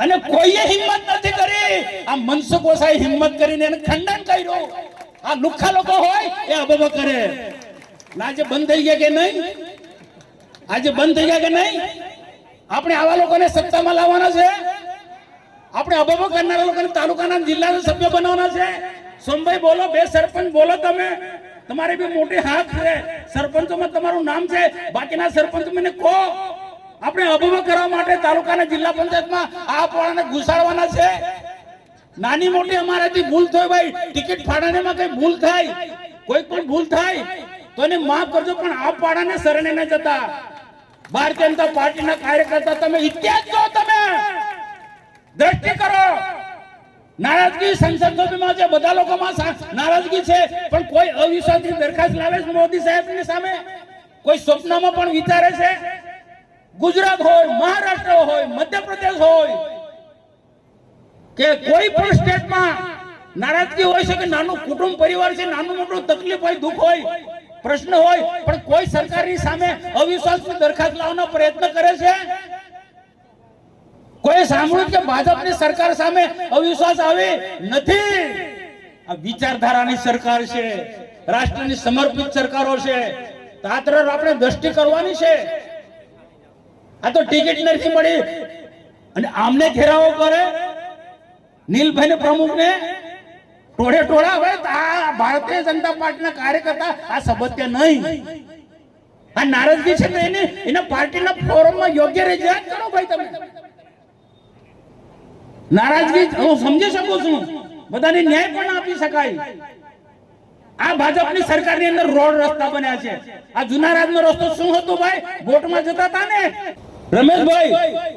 અને કોઈએ હિંમત નથી કરી. આ મનસુખ વસાવાએ હિંમત કરીને એને ખંડન કર્યું. આ લુખ્ખા લોકો હોય એ અબબ કરે. આજે બંધ થઈ ગયા કે નહીં? આજે બંધ થઈ ગયા કે નહીં? આપણે આવા લોકોને સત્તામાં લાવવાના છે. આપણે અબબ કરનારા લોકોને તાલુકાના જિલ્લાના સભ્ય બનાવવાના છે. સોમભાઈ બોલો, બે સરપંચ બોલો. તમે તમારી બી મોટી હાથ છે. સરપંચોમાં તમારું નામ છે. બાકીના સરપંચ મને કહો. આપણે અબબ કરવા માટે તાલુકાના જિલ્લા પંચાયતમાં આ પોળાને ઘુસાડવાના છે. નાની મોટી અમારાથી ભૂલ થાય ભાઈ, ટિકિટ ફાળવણીમાં કઈ ભૂલ થાય, કોઈ પણ ભૂલ થાય તો એને માફ કરજો, પણ આ પાડાને શરણે ન જતા. ભારતીય જનતા પાર્ટીના કાર્યકર્તા તમે ઇતિહાસ જો, તમે દ્રષ્ટિ કરો. નારાજગી સંસદ સભ્યમાં છે, બધા લોકોમાં નારાજગી છે, પણ કોઈ અવિશ્વાસની દરખાસ્ત લાવે છે મોદી સાહેબની સામે? કોઈ સ્વપ્નમાં પણ વિચારે છે? ગુજરાત હોય, મહારાષ્ટ્ર હોય, મધ્યપ્રદેશ હોય કે કોઈ પણ સ્ટેટમાં નારાજગી હોય છે કે નાનું કુટુંબ પરિવાર છે, નાનું મોટું તકલીફ હોય, દુઃખ હોય, પ્રશ્ન હોય, પણ કોઈ સરકારની સામે અવિશ્વાસની દરખાસ્ત લાવવાનો પ્રયત્ન કરે છે? કોઈ સાંભળ્યું કે ભાજપની સરકાર સામે અવિશ્વાસ આવે? નથી. આ વિચારધારાની સરકાર છે, રાષ્ટ્રની સમર્પિત સરકારો છે. આ તરફ આપણે દ્રષ્ટિ કરવાની છે. આ તો ટિકિટ નથી મળી અને આમને ઘેરાવો કરે નીલભાઈ પ્રમુખને ટોળે ટોળા હોય. આ ભારતીય જનતા પાર્ટીના કાર્યકર્તા આ સબત્ય નહીં. આ નારાજગી છે તો એના પાર્ટીના ફોરમમાં યોગ્ય રજૂઆત કરો ભાઈ. તમે નારાજગી હું સમજી શકું છું, બધાને ન્યાય પણ આપી શકાય. આ ભાજપની સરકારની અંદર રોડ રસ્તા બન્યા છે. આ જૂના રાજનો રસ્તો શું હતો ભાઈ? બોટમાં જતા હતા ને રમેશભાઈ,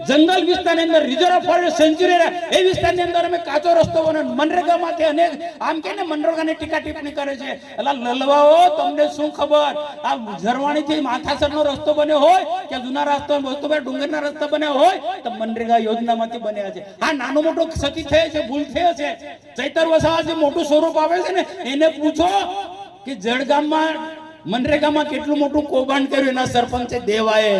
જંગલ વિસ્તારની અંદર રિઝર્વ ફોરેસ્ટ સેન્ચ્યુરી એ વિસ્તારની અંદર અમે કાચો રસ્તો બનાવ્યો. મનરેગામાંથી અનેક આમ કે ને મનરેગાની ટીકા ટિપ્પણી કરે છે. એટલે લલવાઓ, તમને શું ખબર? આ ઝરવાણીથી માથાસરનો રસ્તો બન્યો હોય કે જૂના રસ્તો વસ્તુભાઈ ડુંગરના રસ્તા બન્યા હોય તો મનરેગા યોજનામાંથી બન્યા છે. આ નાનું મોટું ક્ષતિ થઈ છે, ભૂલ થઈ છે. ચૈતર વસાવા જે મોટું સ્વરૂપ આવે છે ને એને પૂછો કે જળગામમાં મનરેગામાં કેટલું મોટું કૌભાંડ કર્યું એના સરપંચે દેવાએ.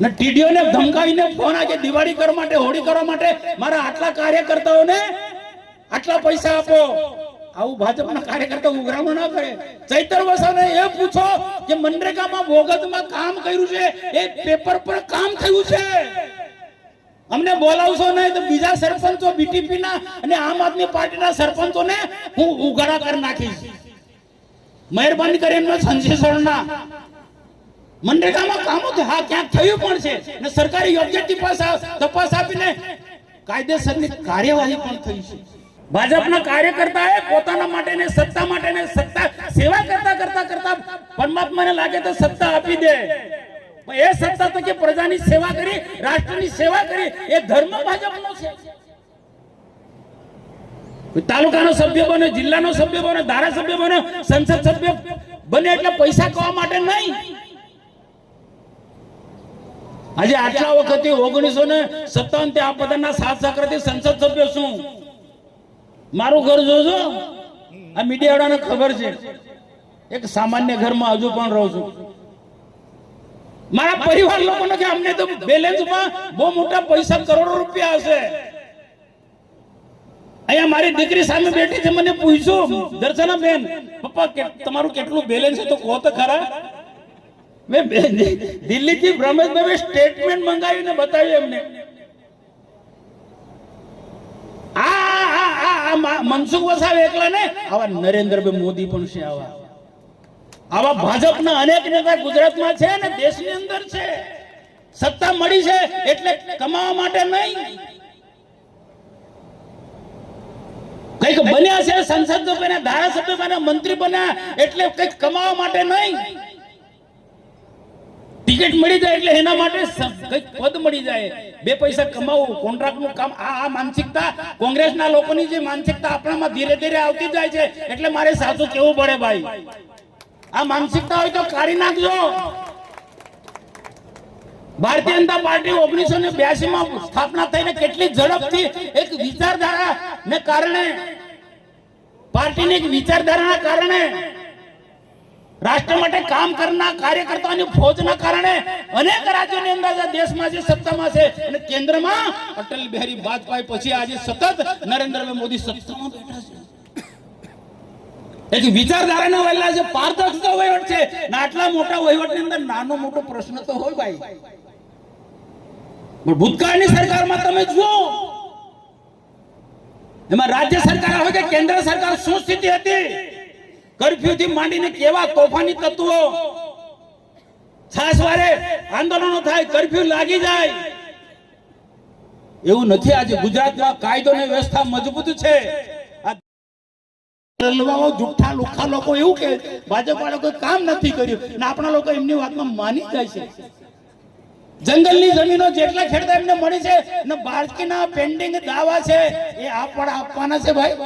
ને ટીડીઓને ધમકાવીને ફોન કે દિવાળી કરવા માટે, હોળી કરવા માટે મારા આટલા કાર્યકર્તાઓને આટલા પૈસા આપો. આવું ભાજપના કાર્યકર્તા ઉઘરાણું ના કરે. ચૈતર વસાવાને એ પૂછો કે મનરેગામાં બોગસમાં કામ કર્યું છે, એ પેપર પર કામ થયું છે. અમને બોલાવશો નહીં તો બીજા સરપંચો બીટીપી ના અને આમ આદમી પાર્ટીના સરપંચોને હું ઉઘાડા કરી નાખીશ. મહેરબાની કરી એમનો સંશોધનના મનરેગામાં કામો હા ક્યાંક થયું પણ છે ને સરકારી યોગ્ય તપાસ આપીને કાયદેસરની કાર્યવાહી પણ થઈ છે. ભાજપના કાર્યકર્તાએ પોતાના માટે ને સત્તા સેવા કરતા પરમાત્માને લાગે તો સત્તા આપી દે. એ સત્તા તો કે પ્રજાની સેવા કરી, રાષ્ટ્રની સેવા કરી, એ ધર્મ ભાજપનો છે. તાલુકાનો સભ્ય બને, જિલ્લાનો સભ્ય બને, ધારાસભ્ય બને, સંસદ સભ્ય બને એટલે પૈસા કમાવા માટે નહીં. આજે આટલા વખતથી 1957 થી આ બધાના સાથ સહકારથી સંસદ સભ્ય શું? મારું ઘર જોજો, આ મીડિયા વાળાને ખબર છે. એક સામાન્ય ઘરમાં હજુ પણ રહું છું. મારા પરિવાર લોકોને કે અમને તો બેલેન્સમાં બહુ મોટા પૈસા, કરોડો રૂપિયા હશે. અહીંયા મારી દીકરી સામે બેઠી છે, મને પૂછ્યું દર્શના બેન, પપ્પા તમારું કેટલું બેલેન્સ છે તો કહો તો ખરા. મેં દિલ્હીથી બ્રહ્મેશભાઈ સ્ટેટમેન્ટ મંગાવીને બતાવ્યું એમને. મનસુખ વસાવા એકલા ને, આવા નરેન્દ્રભાઈ મોદી પણ છે, આવા ભાજપના અનેક નેતા ગુજરાતમાં છે ને દેશની અંદર છે. સત્તા મળી છે એટલે કમાવા માટે નહીં. કઈક બન્યા છે, સંસદ બન્યા, ધારાસભ્ય બન્યા, મંત્રી બન્યા એટલે કઈક કમાવા માટે નહીં. ટિકિટ મળી જાય એટલે એના માટે કઈક પદ મળી જાય, બે પૈસા કમાવું, કોન્ટ્રાક્ટનું કામ. આ માનસિકતા કોંગ્રેસના લોકોની જે માનસિકતા આપણામાં ધીરે ધીરે આવતી જાય છે. એટલે મારે સાચું કેવું પડે ભાઈ, આ માનસિકતા હોય તો કાઢી નાખજો. ભારતીય જનતા પાર્ટી 1982 માં સ્થાપના થઈને કેટલી ઝડપથી એક વિચારધારા ને કારણે, પાર્ટીની એક વિચારધારાના કારણે રાષ્ટ્ર માટે કામ કરનાર કાર્યકર્તાઓની ફોજના કારણે અનેક રાજ્યોની અંદર આ દેશમાં જે સત્તામાં છે અને કેન્દ્રમાં અટલ બિહારી વાજપેયી પછી આજે સતત નરેન્દ્રભાઈ મોદી સત્તામાં બેઠા છે. એક વિચારધારાના વહેલા છે, પારદર્શક વહીવટ છે ને આટલા મોટા વહીવટની અંદર નાનો મોટો પ્રશ્ન તો હોય ભાઈ. પણ ભૂતકાળની સરકારમાં તમે જુઓ, એમાં રાજ્ય સરકાર હોય કે કેન્દ્ર સરકાર શું સ્થિતિ હતી. કર્ફ્યુ થી માંડીને કેવા તોફાની તત્વો, છાસવારે આંદોલનો થાય, કર્ફ્યુ લાગી જાય. એવું નથી. આજે ગુજરાતમાં કાયદો અને વ્યવસ્થા મજબૂત છે. જુઠ્ઠા લુખ્ખા લોકો એવું કે ભાજપ વાળા કોઈ કામ નથી કર્યું ને આપણા લોકો એમની વાતમાં માની જાય છે. જંગલની જમીનો જેટલા ખેડતા એમને મળી છે ને બાળકીના પેન્ડિંગ દાવા છે એ આપવાના છે ભાઈ.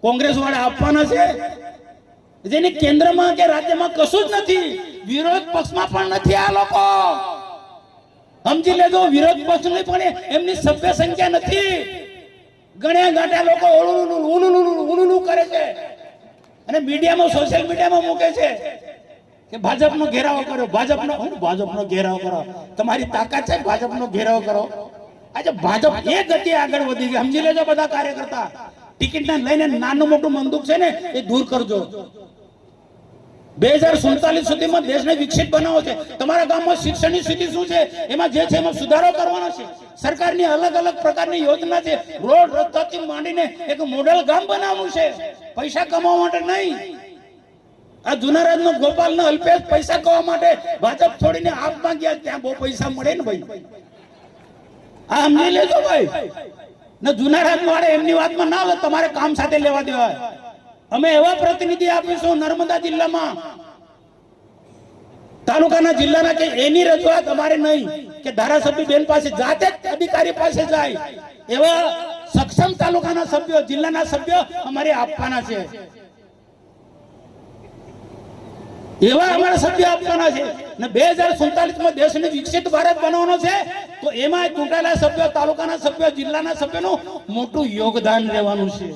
કોંગ્રેસ વાળા આપવાના છે, જેની કેન્દ્રમાં કે રાજ્યમાં કશું જ નથી. વિરોધ પક્ષમાં પણ નથી આ લોકો. સમજી લેજો, વિરોધ પક્ષની પણ એમની સભ્ય સંખ્યા નથી. ગણ્યા ગાંઠા લોકો ઉલુલુલુ કરે છે અને મીડિયામાં, સોશિયલ મીડિયામાં મૂકે છે કે ભાજપનો ઘેરાવો કરો, ભાજપનો ઘેરાવો કરો. તમારી તાકાત છે ભાજપનો ઘેરાવો કરો. આજે ભાજપ એ ગતિ આગળ વધી ગઈ. સમજી લેજો બધા કાર્યકર્તા. ટિકિટને લઈને નાનું મોટું મંદુક છે ને એ દૂર કરજો. 2047 સુધીમાં દેશને વિકસિત બનાવો છે. તમારા ગામમાં શિક્ષણની સ્થિતિ શું છે, એમાં જે છે એમાં સુધારો કરવાનો છે. સરકારની અલગ અલગ પ્રકારની યોજના છે. રોડ રસ્તાથી માંડીને એક મોડેલ ગામ બનાવવું છે, પૈસા કમાવા માટે નહીં. આ જુનારાજનો ગોપાલનો અલ્પેશ પૈસા કમાવા માટે ભાજપ છોડીને આપમાં ગયા. ત્યાં બહુ પૈસા મળે ને ભાઈ. આ સમજી લેજો ભાઈ. ને જુનારાજ વાળે એમની વાતમાં ના આવે, તમારે કામ સાથે લેવા દેવાય. અમે એવા પ્રતિનિધિ આપીશું નર્મદા જિલ્લામાં, તાલુકાના જિલ્લાના કે એની રજૂઆત અમારે નહીં કે ધારાસભ્ય બેન પાસે જાતે જ અધિકારી પાસે જાય. એવા સક્ષમ તાલુકાના સભ્યો, જિલ્લાના સભ્યો અમારે આપવાના છે. એવા અમારા સભ્ય આપવાના છે. ને 2047માં દેશને વિકસિત ભારત બનાવવાનો છે. તો એમાં ચૂંટાયેલા સભ્યો, તાલુકાના સભ્યો, જિલ્લાના સભ્યોનું મોટું યોગદાન રહેવાનું છે.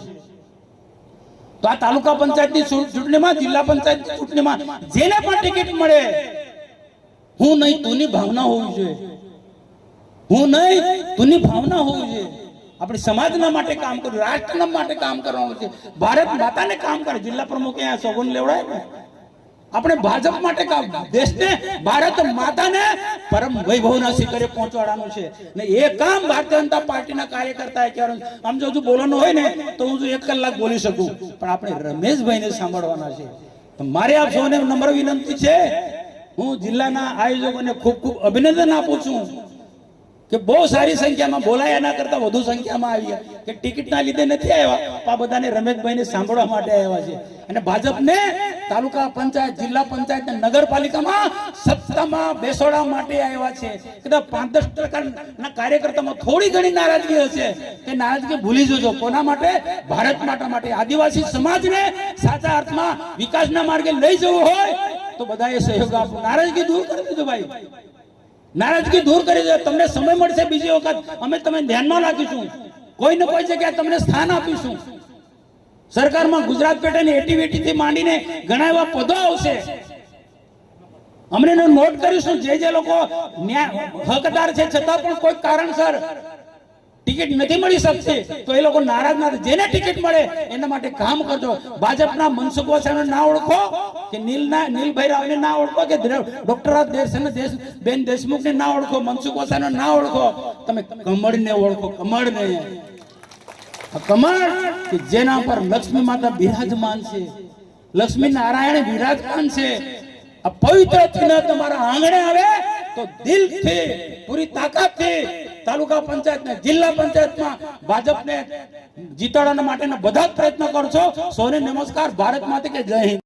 તો આ તાલુકા પંચાયતની ચૂંટણીમાં, જિલ્લા પંચાયતની ચૂંટણીમાં જેને પણ ટિકિટ મળે, હું નહીં તુંની ભાવના હોવી જોઈએ. હું નહીં તુંની ભાવના હોવી જોઈએ. આપણે સમાજના માટે કામ કરવું, રાષ્ટ્રના માટે કામ કરવાનું છે, ભારત માતાને કામ કરે. જિલ્લા પ્રમુખે આ સોગંદ લેવડાય ને, આપણે ભાજપ માટે કામ, દેશને, ભારત માતાને પરમ વૈભવના શિખરે પહોંચાડવાનું છે. ને એ કામ ભારતીય જનતા પાર્ટીના કાર્યકર્તાએ કરવાનું. આમ જો બોલવાનું હોય ને તો હું 1 કલાક બોલી શકું, પણ આપણે રમેશભાઈને સાંભળવાના છે. મારે આપ સૌને નમ્ર વિનંતી છે, હું જિલ્લાના આયોજકોને ખૂબ ખૂબ અભિનંદન આપું છું કે બહુ સારી સંખ્યામાં બોલાય, એના કરતા વધુ સંખ્યામાં આવ્યા. કે ટિકિટના લીધે નથી આવ્યા, આ બધાને રમેશભાઈને સાંભળવા માટે આવ્યા છે. અને ભાજપને તાલુકા પંચાયત, જિલ્લા પંચાયત અને નગરપાલિકામાં સત્તામાં બેસાડવા માટે આવ્યા છે. કદાચ 5-10% કાર્યકર્તામાં થોડી ઘણી નારાજગી હશે, તે નારાજગી ભૂલી જજો. કોના માટે? ભારત માટે. આદિવાસી સમાજને સાચા અર્થમાં વિકાસના માર્ગે લઈ જવું હોય તો બધાએ સહયોગ આપવો. નારાજગી દૂર કરી દેજો ભાઈ, નારાજગી દૂર કરી દે. તમને સમય મળશે બીજી વખત અમે તમે ધ્યાનમાં રાખીશું. કોઈ ને કોઈ જગ્યાએ તમને સ્થાન આપીશું. સરકારમાં ગુજરાત પેટાની એટીવીટી થી માંડીને ઘણા એવા પદો આવશે, અમને નોટ કરીશું. જે લોકો હકદાર છે છતાં પણ કોઈ કારણસર ટિકિટ નથી મળી શકશે તો એ લોકો નારાજ ના થાય. જેને ટિકિટ મળે એના માટે કામ કરજો. ભાજપના મનસુખ વસાવાને ના ઓળખો કે નીલભાઈ રાવને ના ઓળખો કે ડોક્ટર બેન દેશમુખને ના ઓળખો, મનસુખ વસાવાને ના ઓળખો, તમે કમળને ઓળખો. કમળને, કમળ કે જેના પર લક્ષ્મી માતા બિરાજમાન છે, લક્ષ્મી નારાયણ બિરાજમાન છે. આ પવિત્ર ચિહ્ન તમારા આંગણે આવે તો દિલથી, પૂરી તાકાતથી તાલુકા પંચાયત ને જિલ્લા પંચાયતમાં ભાજપને જીતાડવાના માટેના બધા જ પ્રયત્નો કરશો. સૌને નમસ્કાર. ભારત માતા કે જય હિન્દ.